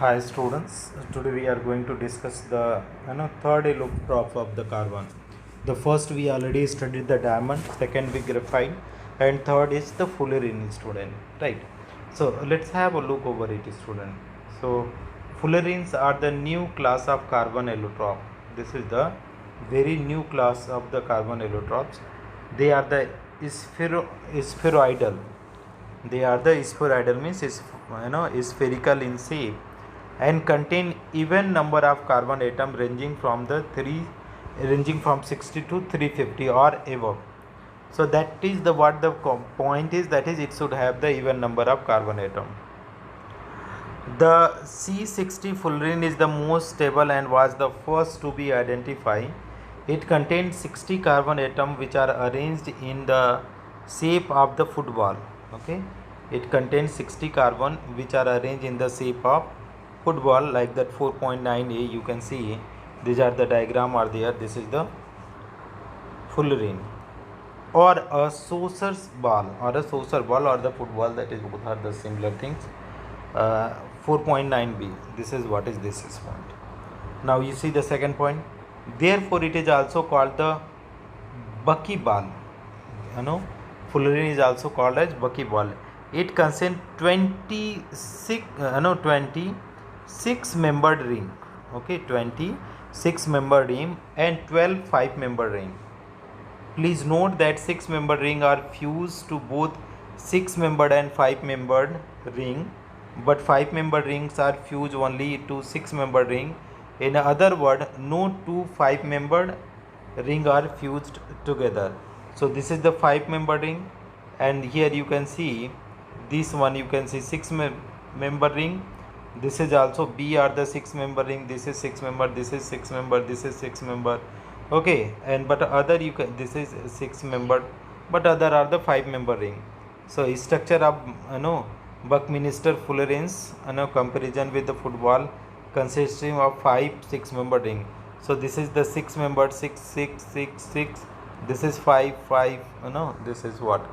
Hi students, today we are going to discuss the third allotrope of the carbon. The first we already studied the diamond, second we graphite, and third is the fullerene student, right? So let's have a look over it student. So fullerenes are the new class of carbon allotrope. This is the very new class of the carbon allotropes. They are the spheroidal. They are the spheroidal means is spherical in shape and contain even number of carbon atom ranging from 60 to 350 or above. So that is the what the point is, that is it should have the even number of carbon atom. The C60 fullerene is the most stable and was the first to be identified. It contains 60 carbon atoms which are arranged in the shape of the football. Okay, it contains 60 carbon which are arranged in the shape of football, like that 4.9a. You can see these are the diagram are there. This is the fullerene, or a saucer's ball, or a saucer ball, or the football, that is both are the similar things. 4.9b, this is what is this is point. Now you see the second point. Therefore it is also called the buckyball. Fullerene is also called as buckyball. It contains 26 membered ring. Okay, 26 membered ring and 12 5-membered ring. Please note that 6-membered ring are fused to both 6-membered and 5-membered ring, but 5-membered rings are fused only to 6-membered ring. In other words, no two 5-membered ring are fused together. So this is the 5-membered ring, and here you can see this one, you can see 6-membered ring. This is also B are the 6-membered ring. This is 6-membered, this is 6-membered, this is 6-membered. Okay, and but other you can, this is 6-membered, but other are the 5-membered ring. So structure of Buckminster fullerenes comparison with the football consisting of 5 6-membered ring. So this is the 6-membered, 6 6 6 6. This is 5 5. This is what.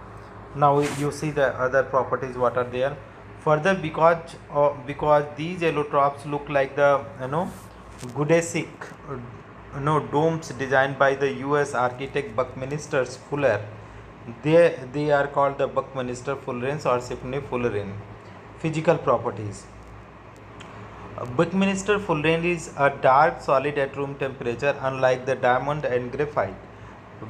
Now you see the other properties what are there. Further, because these allotropes look like the geodesic domes designed by the U.S. architect Buckminster Fuller. They are called the Buckminster fullerenes or simply fullerene. Physical properties. Buckminster fullerene is a dark solid at room temperature, unlike the diamond and graphite,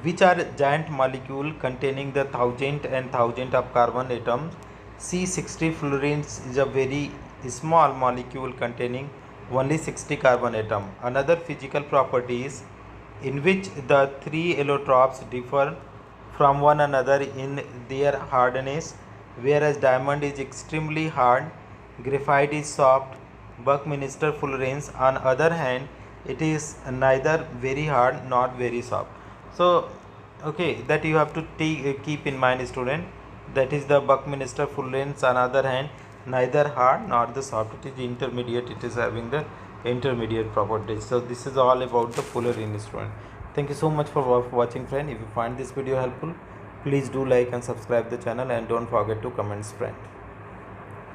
which are giant molecule containing the thousand and thousand of carbon atoms. C60 fullerene is a very small molecule containing only 60 carbon atom. Another physical property is in which the three allotropes differ from one another in their hardness. Whereas diamond is extremely hard, graphite is soft, Buckminster fullerenes on other hand, it is neither very hard nor very soft. So okay, that you have to keep in mind student, that is the Buckminster fullerenes on other hand neither hard nor the soft, it is intermediate, it is having the intermediate properties. So this is all about the fullerene student. Thank you so much for watching friend. If you find this video helpful, please do like and subscribe the channel, and don't forget to comment friend.